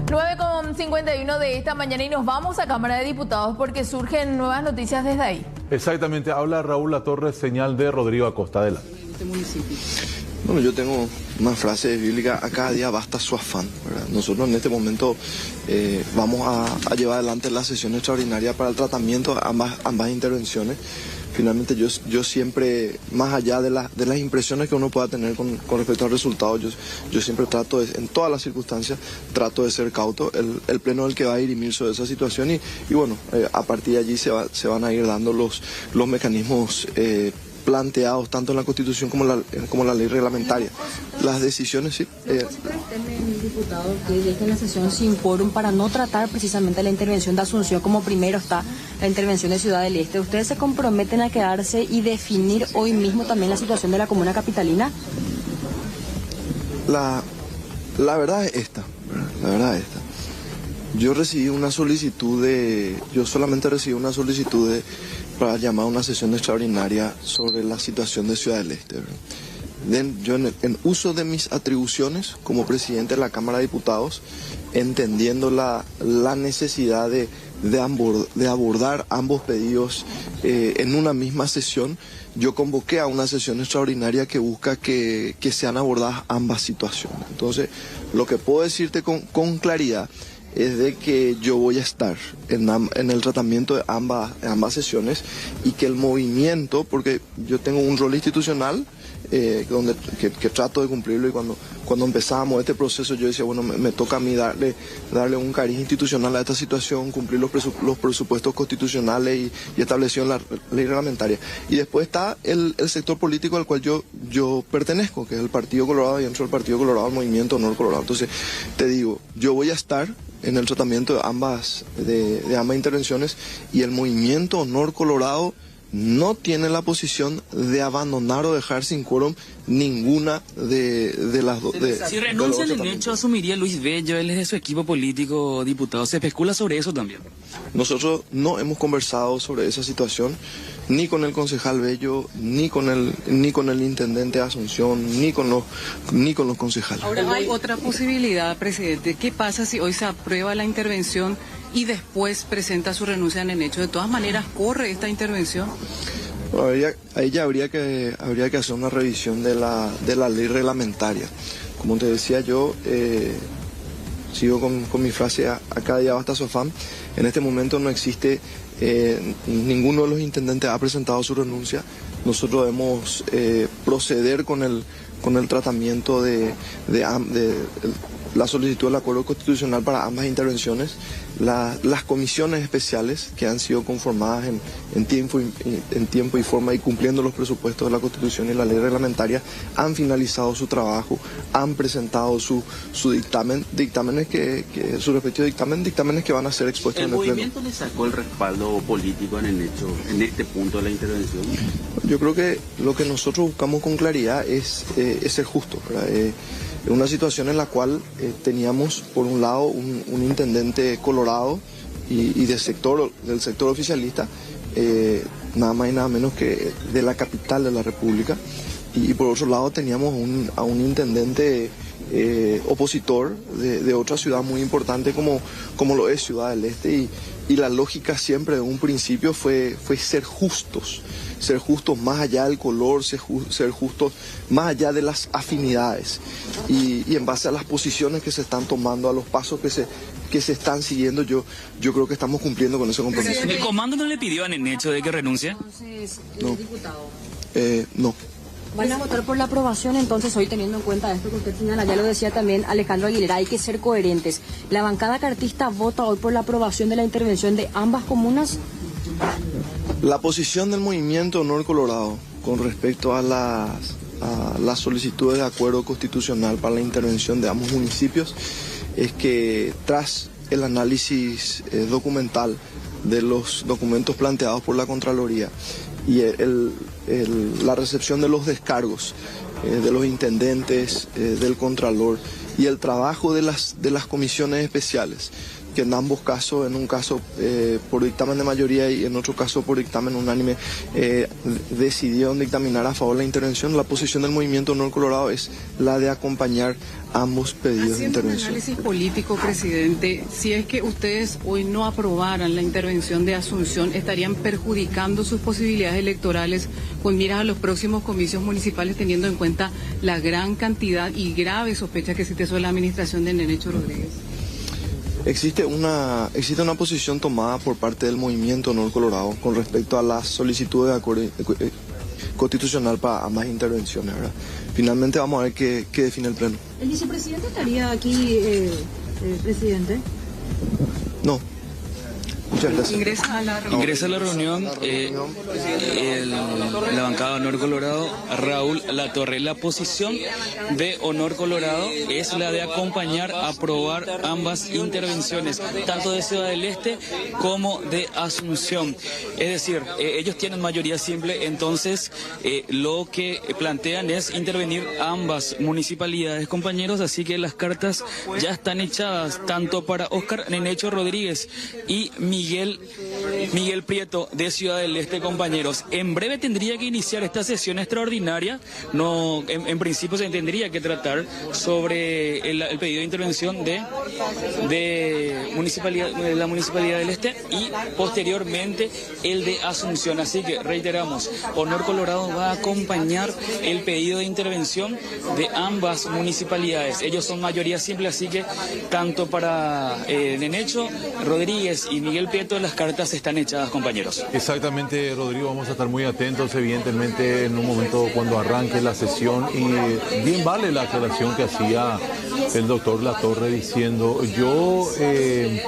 9:51 de esta mañana y nos vamos a Cámara de Diputados porque surgen nuevas noticias desde ahí. Exactamente, habla Raúl Latorre, señal de Rodrigo Acosta. Adelante. Este municipio. Bueno, yo tengo una frase bíblica: a cada día basta su afán, ¿verdad? Nosotros en este momento vamos a llevar adelante la sesión extraordinaria para el tratamiento de ambas intervenciones. Finalmente yo siempre, más allá de las impresiones que uno pueda tener con respecto al resultado, yo siempre trato, en todas las circunstancias, trato de ser cauto. El Pleno es el que va a dirimir sobre esa situación y bueno, a partir de allí se van a ir dando los mecanismos planteados tanto en la Constitución como la ley reglamentaria. Las decisiones, sí. Diputado, que deje la sesión sin quórum para no tratar precisamente la intervención de Asunción, como primero está la intervención de Ciudad del Este. ¿Ustedes se comprometen a quedarse y definir hoy mismo también la situación de la comuna capitalina? La verdad es esta, la verdad es esta. Yo solamente recibí una solicitud para llamar a una sesión extraordinaria sobre la situación de Ciudad del Este, ¿verdad? Yo en uso de mis atribuciones como presidente de la Cámara de Diputados, entendiendo la necesidad de abordar ambos pedidos en una misma sesión, yo convoqué a una sesión extraordinaria que busca que sean abordadas ambas situaciones. Entonces, lo que puedo decirte con claridad es de que yo voy a estar en el tratamiento de ambas sesiones y que el movimiento, porque yo tengo un rol institucional que trato de cumplirlo, y cuando empezábamos este proceso yo decía, bueno, me toca a mí darle un cariz institucional a esta situación, cumplir los presupuestos constitucionales y establecer la ley reglamentaria. Y después está el sector político al cual yo pertenezco, que es el Partido Colorado, y dentro del Partido Colorado el Movimiento Honor Colorado. Entonces, te digo, yo voy a estar en el tratamiento de ambas intervenciones, y el Movimiento Honor Colorado no tiene la posición de abandonar o dejar sin quórum ninguna de las dos. Si renuncia al hecho, asumiría Luis Bello, él es de su equipo político, diputado. ¿Se especula sobre eso también? Nosotros no hemos conversado sobre esa situación, ni con el concejal Bello, ni con el intendente de Asunción, ni con los concejales. Ahora hay otra posibilidad, presidente. ¿Qué pasa si hoy se aprueba la intervención y después presenta su renuncia en el hecho? De todas maneras, ¿corre esta intervención? Ahí ya habría que hacer una revisión de la ley reglamentaria. Como te decía yo, sigo con mi frase: a cada día basta su afán. En este momento no existe, ninguno de los intendentes ha presentado su renuncia. Nosotros debemos proceder con el tratamiento de la solicitud del acuerdo constitucional para ambas intervenciones. Las comisiones especiales que han sido conformadas en tiempo y forma y cumpliendo los presupuestos de la Constitución y la ley reglamentaria han finalizado su trabajo, han presentado su dictamen, su respectivo dictámenes que van a ser expuestos en el Pleno. ¿El movimiento le sacó el respaldo político en este punto de la intervención? Yo creo que lo que nosotros buscamos con claridad es ser justo, ¿verdad? Una situación en la cual teníamos, por un lado, un intendente colorado y del sector oficialista, nada más y nada menos que de la capital de la República, y por otro lado teníamos a un intendente opositor de otra ciudad muy importante como lo es Ciudad del Este, y la lógica siempre de un principio fue ser justos más allá del color, ser justos más allá de las afinidades, y en base a las posiciones que se están tomando, a los pasos que se están siguiendo, yo creo que estamos cumpliendo con ese compromiso. ¿El comando no le pidió a Nenecho de que renuncie? Entonces, No. diputado. No. ¿Van a votar por la aprobación entonces hoy, teniendo en cuenta esto que usted señala? Ya lo decía también Alejandro Aguilera, hay que ser coherentes. ¿La bancada cartista vota hoy por la aprobación de la intervención de ambas comunas? La posición del Movimiento Honor Colorado con respecto a las solicitudes de acuerdo constitucional para la intervención de ambos municipios es que, tras el análisis documental de los documentos planteados por la Contraloría y la recepción de los descargos de los intendentes, del Contralor, y el trabajo de las comisiones especiales, que en ambos casos, en un caso por dictamen de mayoría y en otro caso por dictamen unánime, decidieron dictaminar a favor de la intervención. La posición del Movimiento Honor Colorado es la de acompañar ambos pedidos de intervención. Un análisis político, presidente, si es que ustedes hoy no aprobaran la intervención de Asunción, ¿estarían perjudicando sus posibilidades electorales con miras a los próximos comicios municipales, teniendo en cuenta la gran cantidad y grave sospecha que existe sobre la administración de Nenecho Rodríguez? Existe una posición tomada por parte del Movimiento Honor Colorado con respecto a la solicitud de acuerdo constitucional para ambas intervenciones, ¿verdad? Finalmente vamos a ver qué define el Pleno. ¿El vicepresidente estaría aquí, presidente? No. Muchas gracias. Ingresa a la reunión la bancada Honor Colorado, Raúl Latorre. La posición de Honor Colorado es la de acompañar, aprobar ambas intervenciones, tanto de Ciudad del Este como de Asunción. Es decir, ellos tienen mayoría simple, entonces lo que plantean es intervenir ambas municipalidades, compañeros, así que las cartas ya están echadas, tanto para Óscar Nenecho Rodríguez y Miguel Prieto de Ciudad del Este, compañeros. En breve tendría que iniciar esta sesión extraordinaria. No, en principio se tendría que tratar sobre el pedido de intervención de la Municipalidad del Este y posteriormente el de Asunción. Así que reiteramos, Honor Colorado va a acompañar el pedido de intervención de ambas municipalidades. Ellos son mayoría simple, así que tanto para Nenecho Rodríguez y Miguel Prieto las cartas están echadas, compañeros. Exactamente, Rodrigo, vamos a estar muy atentos, evidentemente, en un momento cuando arranque la sesión, y bien vale la aclaración que hacía el doctor Latorre diciendo, yo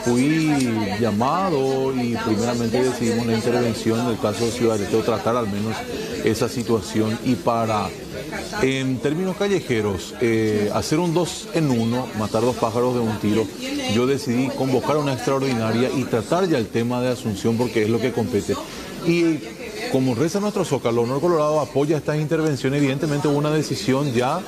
fui llamado y primeramente decidimos la intervención del caso de Ciudad del Este, o tratar al menos esa situación, y para, en términos callejeros, hacer un 2 en 1, matar 2 pájaros de un tiro, yo decidí convocar una extraordinaria y tratar ya el tema de Asunción porque es lo que compete. Y como reza nuestro Zócalo, Honor Colorado apoya estas intervenciones. Evidentemente hubo una decisión ya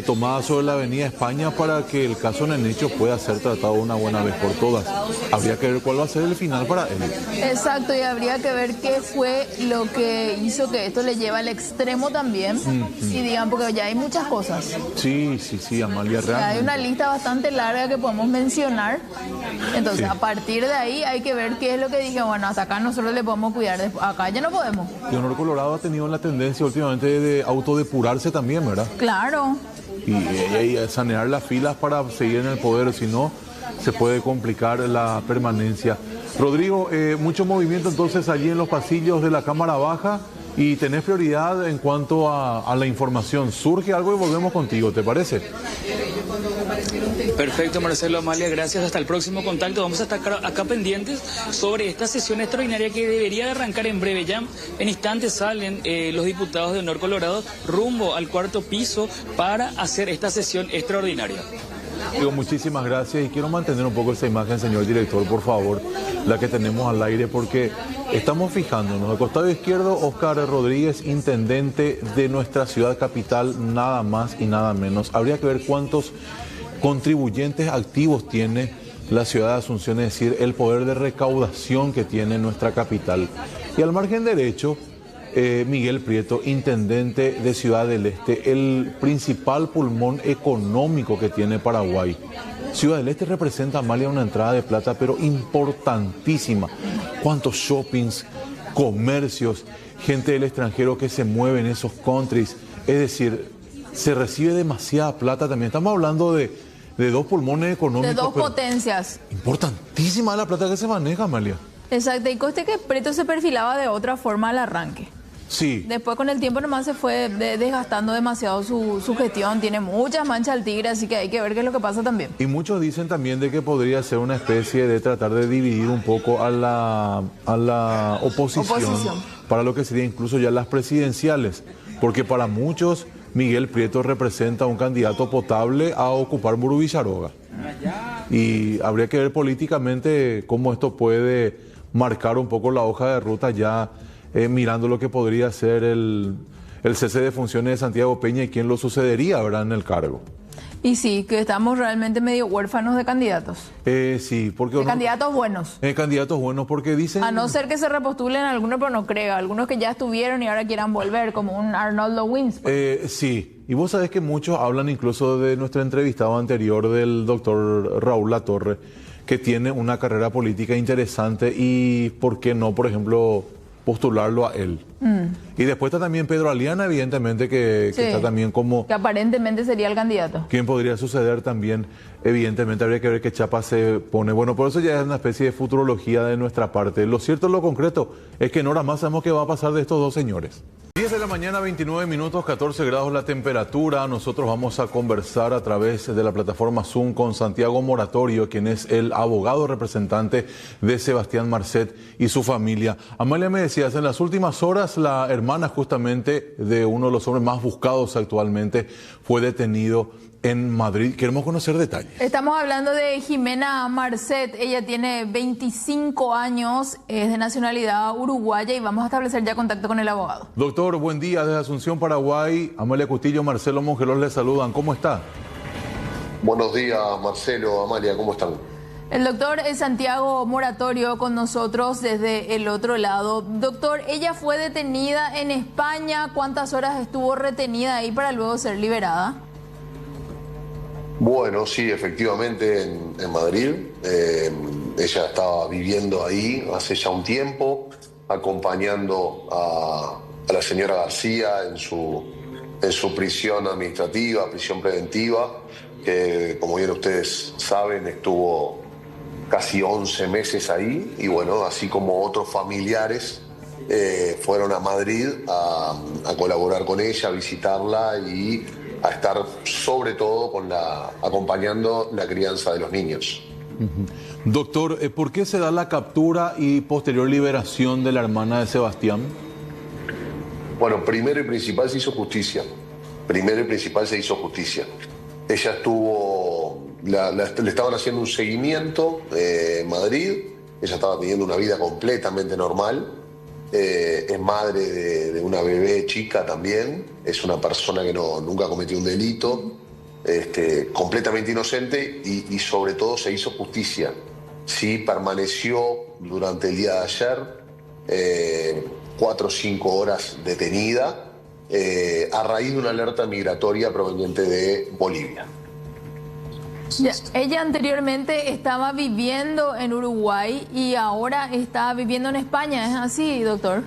tomada sobre la Avenida España para que el caso Nenecho pueda ser tratado una buena vez por todas. Habría que ver cuál va a ser el final para él. Exacto, y habría que ver qué fue lo que hizo que esto le lleve al extremo también. Y digan, porque ya hay muchas cosas. Sí, Amalia, realmente. Hay una lista bastante larga que podemos mencionar. Entonces, a partir de ahí hay que ver qué es lo que dije. Bueno, hasta acá nosotros le podemos cuidar, acá ya no podemos. Y Honor Colorado ha tenido la tendencia últimamente de autodepurarse también, ¿verdad? Claro. Y sanear las filas para seguir en el poder, si no, se puede complicar la permanencia. Rodrigo, mucho movimiento entonces allí en los pasillos de la Cámara Baja, y tenés prioridad en cuanto a la información. Surge algo y volvemos contigo, ¿te parece? Perfecto, Marcelo, Amalia, gracias. Hasta el próximo contacto. Vamos a estar acá pendientes sobre esta sesión extraordinaria que debería de arrancar en breve. Ya en instantes salen los diputados de Honor Colorado rumbo al 4º piso para hacer esta sesión extraordinaria. Digo, muchísimas gracias, y quiero mantener un poco esa imagen, señor director, por favor, la que tenemos al aire, porque estamos fijándonos. Al costado izquierdo, Óscar Rodríguez, intendente de nuestra ciudad capital, nada más y nada menos. Habría que ver cuántos contribuyentes activos tiene la ciudad de Asunción, es decir, el poder de recaudación que tiene nuestra capital. Y al margen derecho, Miguel Prieto, intendente de Ciudad del Este, el principal pulmón económico que tiene Paraguay. Ciudad del Este representa, Amalia, una entrada de plata, pero importantísima. ¿Cuántos shoppings, comercios, gente del extranjero que se mueve en esos countries? Es decir, se recibe demasiada plata también. Estamos hablando de 2 pulmones económicos. De 2 potencias. Importantísima la plata que se maneja, Amalia. Exacto, y coste que Prieto se perfilaba de otra forma al arranque. Sí. Después con el tiempo nomás se fue desgastando demasiado su gestión, tiene muchas manchas al tigre, así que hay que ver qué es lo que pasa también. Y muchos dicen también de que podría ser una especie de tratar de dividir un poco a la oposición para lo que sería incluso ya las presidenciales, porque para muchos Miguel Prieto representa un candidato potable a ocupar Muru Villaroga. Y habría que ver políticamente cómo esto puede marcar un poco la hoja de ruta ya mirando lo que podría ser el cese de funciones de Santiago Peña y quién lo sucedería, ¿verdad?, en el cargo. Y sí, que estamos realmente medio huérfanos de candidatos. Sí, porque... De candidatos buenos. Candidatos buenos, porque dicen... A no ser que se repostulen algunos, pero no creo. Algunos que ya estuvieron y ahora quieran volver, como un Arnoldo Wins. Sí, y vos sabés que muchos hablan incluso de nuestro entrevistado anterior, del doctor Raúl Latorre, que tiene una carrera política interesante y, ¿por qué no, por ejemplo, postularlo a él? Y después está también Pedro Aliana, evidentemente, que está también como... Que aparentemente sería el candidato. ¿Quién podría suceder también? Evidentemente habría que ver qué chapa se pone. Bueno, por eso ya es una especie de futurología de nuestra parte. Lo cierto, lo concreto, es que en horas más sabemos qué va a pasar de estos dos señores. 10 de la mañana, 29 minutos, 14 grados la temperatura. Nosotros vamos a conversar a través de la plataforma Zoom con Santiago Moratorio, quien es el abogado representante de Sebastián Marcet y su familia. Amalia, me decías, en las últimas horas la hermana justamente de uno de los hombres más buscados actualmente fue detenido en Madrid. Queremos conocer detalles. Estamos hablando de Jimena Marcet. Ella tiene 25 años, es de nacionalidad uruguaya y vamos a establecer ya contacto con el abogado. Doctor, buen día desde Asunción, Paraguay. Amalia Cutillo, Marcelo Mongelos les saludan. ¿Cómo está? Buenos días, Marcelo, Amalia, ¿cómo están? El doctor Santiago Moratorio con nosotros desde el otro lado. Doctor, ella fue detenida en España. ¿Cuántas horas estuvo retenida ahí para luego ser liberada? Bueno, sí, efectivamente en Madrid. Ella estaba viviendo ahí hace ya un tiempo, acompañando a la señora García en su prisión administrativa, prisión preventiva, que como bien ustedes saben estuvo casi 11 meses ahí y bueno, así como otros familiares fueron a Madrid a colaborar con ella, a visitarla y a estar sobre todo acompañando la crianza de los niños. Doctor, ¿por qué se da la captura y posterior liberación de la hermana de Sebastián? Bueno, primero y principal se hizo justicia. Ella estuvo, le estaban haciendo un seguimiento en Madrid, ella estaba teniendo una vida completamente normal. Es madre de una bebé chica también, es una persona que nunca cometió un delito, completamente inocente y sobre todo se hizo justicia. Sí, permaneció durante el día de ayer 4 o 5 horas detenida a raíz de una alerta migratoria proveniente de Bolivia. Ella anteriormente estaba viviendo en Uruguay y ahora está viviendo en España, ¿es así, doctor?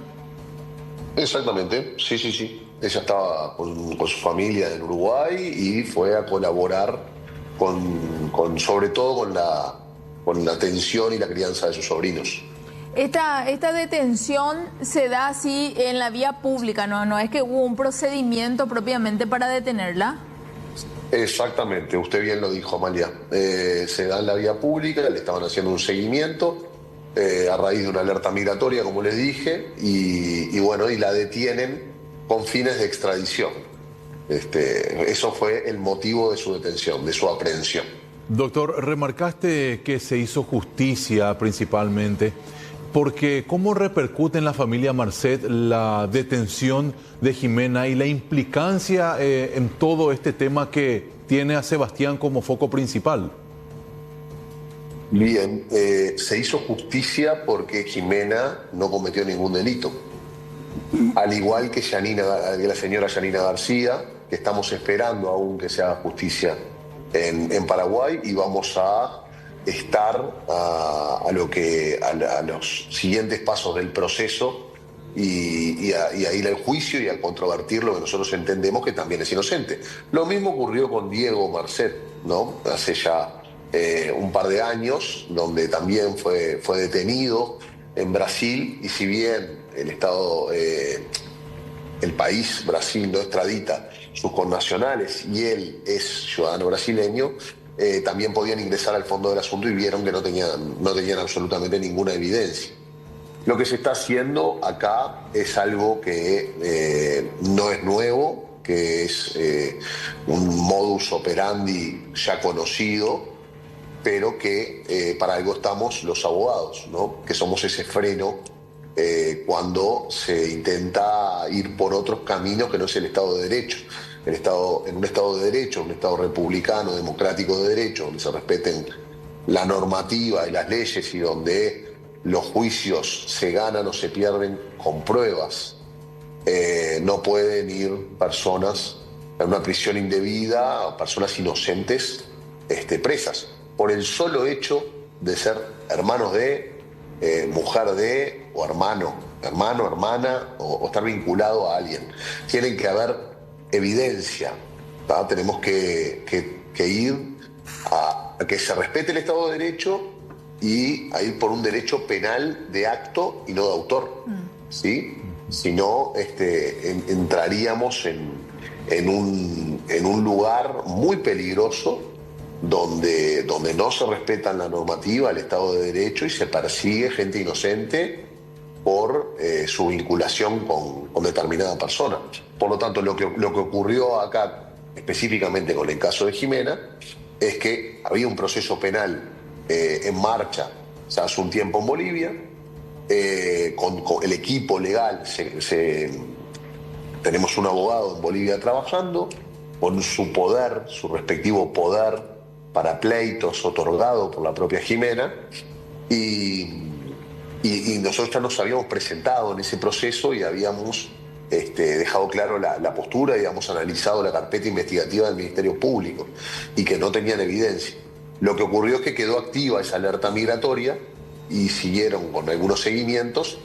Exactamente, sí. Ella estaba con su familia en Uruguay y fue a colaborar sobre todo con la atención y la crianza de sus sobrinos. Esta detención se da así en la vía pública, ¿no? No es que hubo un procedimiento propiamente para detenerla. Exactamente, usted bien lo dijo, Amalia. Se da en la vía pública, le estaban haciendo un seguimiento a raíz de una alerta migratoria, como les dije, y bueno, y la detienen con fines de extradición. Eso fue el motivo de su detención, de su aprehensión. Doctor, remarcaste que se hizo justicia principalmente, porque ¿cómo repercute en la familia Marcet la detención de Jimena y la implicancia en todo este tema que tiene a Sebastián como foco principal? Bien, se hizo justicia porque Jimena no cometió ningún delito. Al igual que la señora Yanina García, que estamos esperando aún que se haga justicia en Paraguay y vamos a estar a los siguientes pasos del proceso y a ir al juicio y a controvertir lo que nosotros entendemos que también es inocente. Lo mismo ocurrió con Diego Marcet, ¿no? Hace ya un par de años, donde también fue detenido en Brasil y si bien el país, Brasil, no extradita sus connacionales y él es ciudadano brasileño, también podían ingresar al fondo del asunto y vieron que no tenían absolutamente ninguna evidencia. Lo que se está haciendo acá es algo que no es nuevo, que es un modus operandi ya conocido, pero que para algo estamos los abogados, ¿no? Que somos ese freno cuando se intenta ir por otros caminos que no es el Estado de Derecho. En un Estado de Derecho, un Estado republicano, democrático de derecho, donde se respeten la normativa y las leyes y donde los juicios se ganan o se pierden con pruebas, no pueden ir personas a una prisión indebida, personas inocentes presas, por el solo hecho de ser hermanos de, mujer de, o hermano, hermana, o estar vinculado a alguien. Tienen que haber evidencia, ¿tá? Tenemos que ir a que se respete el Estado de Derecho y a ir por un derecho penal de acto y no de autor, ¿sí? Si no, entraríamos en un lugar muy peligroso donde no se respeta la normativa, el Estado de Derecho, y se persigue gente inocente por su vinculación con determinada persona. Por lo tanto, lo que ocurrió acá, específicamente con el caso de Jimena, es que había un proceso penal en marcha ya hace un tiempo en Bolivia, con el equipo legal, tenemos un abogado en Bolivia trabajando, con su poder, su respectivo poder para pleitos otorgado por la propia Jimena, y nosotros ya nos habíamos presentado en ese proceso y habíamos dejado claro la postura y habíamos analizado la carpeta investigativa del Ministerio Público y que no tenían evidencia. Lo que ocurrió es que quedó activa esa alerta migratoria y siguieron con algunos seguimientos,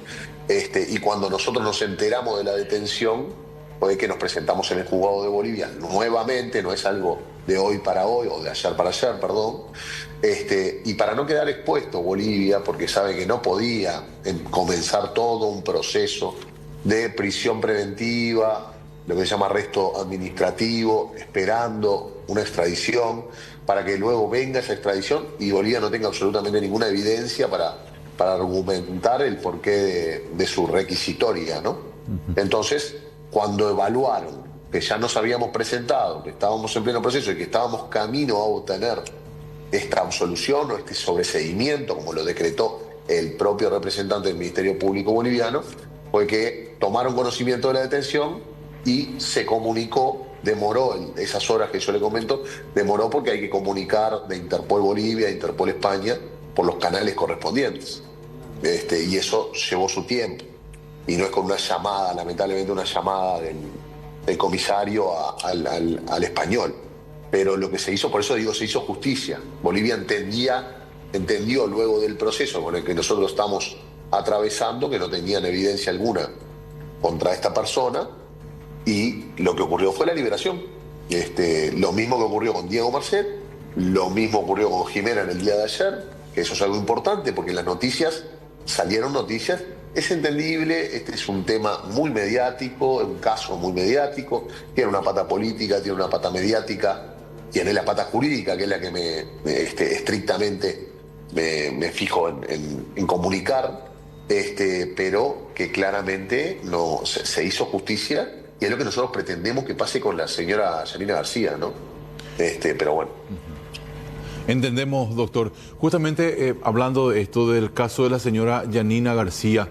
y cuando nosotros nos enteramos de la detención fue que nos presentamos en el juzgado de Bolivia nuevamente, no es algo de hoy para hoy o de ayer para ayer, perdón, y para no quedar expuesto Bolivia, porque sabe que no podía comenzar todo un proceso de prisión preventiva, lo que se llama arresto administrativo, esperando una extradición, para que luego venga esa extradición y Bolivia no tenga absolutamente ninguna evidencia para argumentar el porqué de su requisitoria, ¿no? Entonces, cuando evaluaron que ya nos habíamos presentado, que estábamos en pleno proceso y que estábamos camino a obtener esta absolución o este sobreseimiento, como lo decretó el propio representante del Ministerio Público boliviano, fue que tomaron conocimiento de la detención y se comunicó, demoró esas horas que yo le comento, demoró porque hay que comunicar de Interpol Bolivia, Interpol España, por los canales correspondientes. Y eso llevó su tiempo. Y no es con una llamada, lamentablemente una llamada del comisario al español. Pero lo que se hizo, por eso digo, se hizo justicia. Bolivia entendió luego del proceso con el que nosotros estamos atravesando que no tenían evidencia alguna contra esta persona, y lo que ocurrió fue la liberación. Lo mismo que ocurrió con Diego Marcet, lo mismo ocurrió con Jimena en el día de ayer, que eso es algo importante porque en las noticias salieron noticias. Es entendible, este es un tema muy mediático, un caso muy mediático, tiene una pata política, tiene una pata mediática, tiene la pata jurídica, que es la que estrictamente me fijo en comunicar, pero que claramente no se hizo justicia, y es lo que nosotros pretendemos que pase con la señora Yanina García, ¿no? Pero bueno. Entendemos, doctor. Justamente hablando de esto, del caso de la señora Yanina García,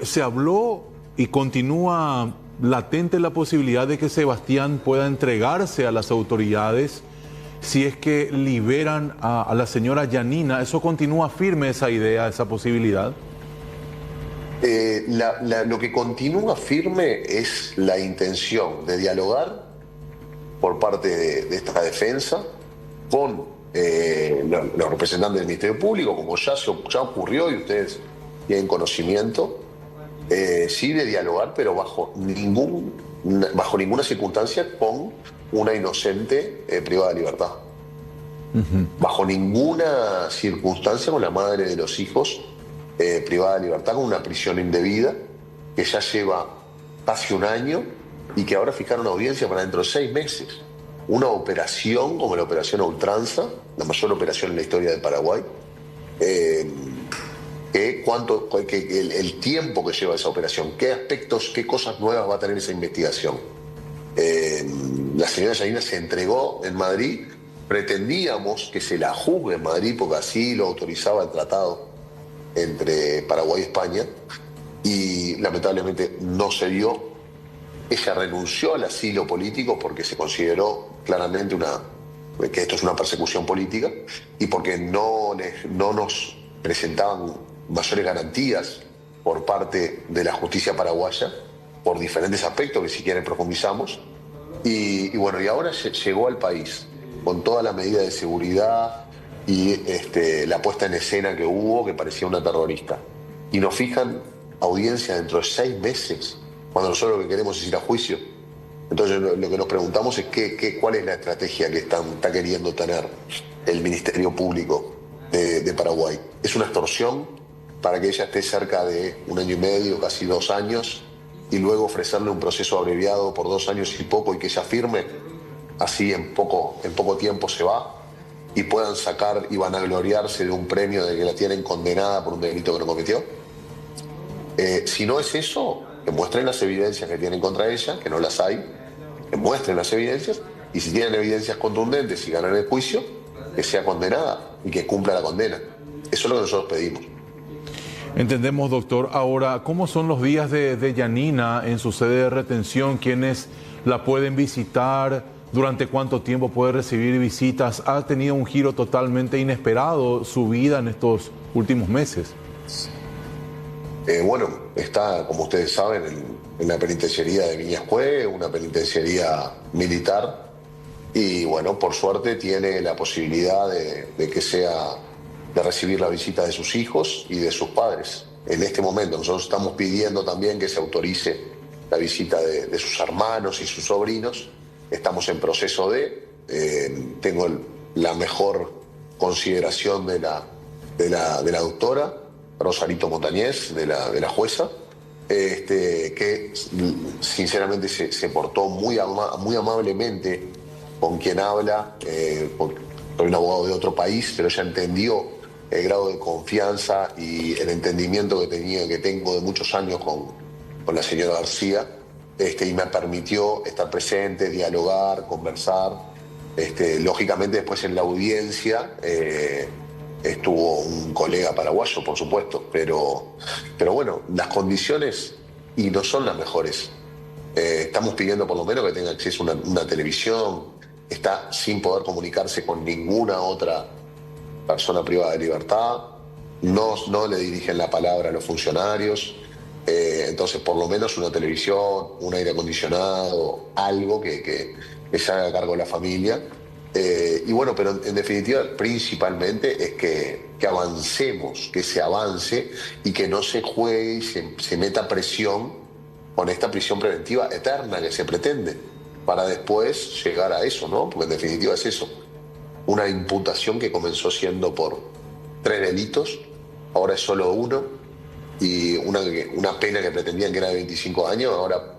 se habló y continúa latente la posibilidad de que Sebastián pueda entregarse a las autoridades si es que liberan a la señora Yanina. ¿Eso continúa firme, esa idea, esa posibilidad? Lo que continúa firme es la intención de dialogar por parte de esta defensa con los representantes del Ministerio Público, como ya ocurrió y ustedes tienen conocimiento, sí, de dialogar, pero bajo ninguna circunstancia con una inocente privada de libertad. Bajo ninguna circunstancia con la madre de los hijos privada de libertad, con una prisión indebida que ya lleva casi un año y que ahora fijaron una audiencia para dentro de 6 meses. Una operación como la operación a ultranza, la mayor operación en la historia de Paraguay, el tiempo que lleva esa operación, qué aspectos, qué cosas nuevas va a tener esa investigación. La señora Yanina se entregó en Madrid, pretendíamos que se la juzgue en Madrid porque así lo autorizaba el tratado entre Paraguay y España, y lamentablemente no se dio. Ella renunció al asilo político porque se consideró claramente que esto es una persecución política y porque no nos presentaban mayores garantías por parte de la justicia paraguaya por diferentes aspectos que si quieren profundizamos. Y bueno, y ahora llegó al país con toda la medida de seguridad y la puesta en escena que hubo, que parecía una terrorista. Y nos fijan audiencia dentro de 6 meses, cuando nosotros lo que queremos es ir a juicio. Entonces lo que nos preguntamos es cuál es la estrategia que está queriendo tener el Ministerio Público de Paraguay. ¿Es una extorsión para que ella esté cerca de 1 año y medio, casi 2 años, y luego ofrecerle un proceso abreviado por 2 años y poco y que ella firme? Así en poco tiempo se va y puedan sacar y vanagloriarse de un premio de que la tienen condenada por un delito que no cometió. Si no es eso, que muestren las evidencias que tienen contra ella, que no las hay, que muestren las evidencias, y si tienen evidencias contundentes y ganan el juicio, que sea condenada y que cumpla la condena. Eso es lo que nosotros pedimos. Entendemos, doctor. Ahora, ¿cómo son los días de Yanina en su sede de retención? ¿Quiénes la pueden visitar? ¿Durante cuánto tiempo puede recibir visitas? ¿Ha tenido un giro totalmente inesperado su vida en estos últimos meses? Bueno, está, como ustedes saben, en la penitenciaría de Viñascue, una penitenciaría militar, y bueno, por suerte tiene la posibilidad de recibir la visita de sus hijos y de sus padres. En este momento nosotros estamos pidiendo también que se autorice la visita de sus hermanos y sus sobrinos. Estamos en proceso tengo la mejor consideración de la doctora Rosarito Montañez, de la jueza, que sinceramente se portó muy amablemente con quien habla. Soy un abogado de otro país, pero ella entendió el grado de confianza y el entendimiento que tengo de muchos años con la señora García, y me permitió estar presente, dialogar, conversar. Lógicamente después en la audiencia estuvo un colega paraguayo, por supuesto, pero bueno, las condiciones y no son las mejores. Estamos pidiendo por lo menos que tenga acceso a una televisión. Está sin poder comunicarse con ninguna otra persona privada de libertad. No le dirigen la palabra a los funcionarios. Entonces, por lo menos una televisión, un aire acondicionado, algo que se haga cargo de la familia. Y bueno, pero en definitiva, principalmente es que avancemos, que se avance y que no se juegue y se meta presión con esta prisión preventiva eterna que se pretende, para después llegar a eso, ¿no? Porque en definitiva es eso, una imputación que comenzó siendo por 3 delitos, ahora es solo 1, y una pena que pretendían que era de 25 años, ahora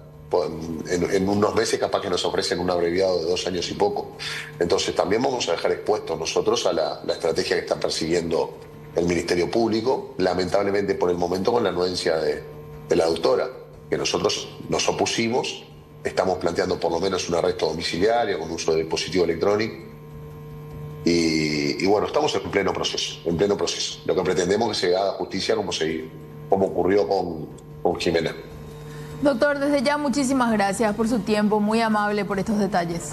en unos meses capaz que nos ofrecen un abreviado de 2 años y poco. Entonces también vamos a dejar expuestos nosotros a la estrategia que está persiguiendo el Ministerio Público, lamentablemente por el momento con la anuencia de la doctora, que nosotros nos opusimos. Estamos planteando por lo menos un arresto domiciliario con uso de dispositivo electrónico. Y bueno, estamos en pleno proceso. Lo que pretendemos es que se haga justicia como ocurrió con Jimena. Doctor, desde ya muchísimas gracias por su tiempo, muy amable por estos detalles.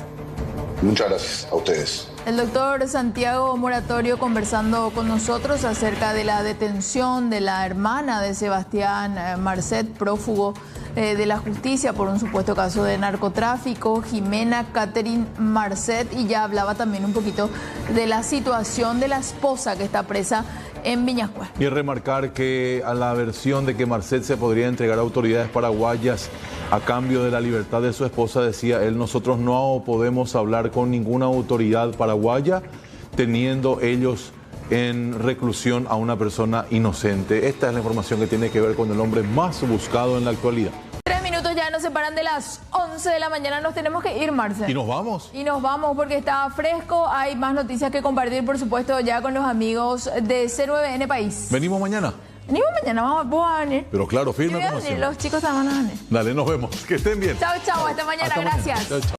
Muchas gracias a ustedes. El doctor Santiago Moratorio conversando con nosotros acerca de la detención de la hermana de Sebastián Marcet, prófugo de la justicia por un supuesto caso de narcotráfico, Jimena Catherine Marcet, y ya hablaba también un poquito de la situación de la esposa que está presa en Viñascue. Y remarcar que a la versión de que Marcet se podría entregar a autoridades paraguayas a cambio de la libertad de su esposa, decía él, nosotros no podemos hablar con ninguna autoridad paraguaya teniendo ellos en reclusión a una persona inocente. Esta es la información que tiene que ver con el hombre más buscado en la actualidad. 3 minutos ya nos separan de las 11 de la mañana, nos tenemos que ir, Marcel. ¿Y nos vamos? Y nos vamos porque está fresco, hay más noticias que compartir, por supuesto, ya con los amigos de C9N País. ¿Venimos mañana? Venimos mañana, vos vas a venir. Pero claro, firme como siempre. Los chicos también van a venir. Dale, nos vemos. Que estén bien. Chao, chao, hasta mañana, gracias. Chao, chao.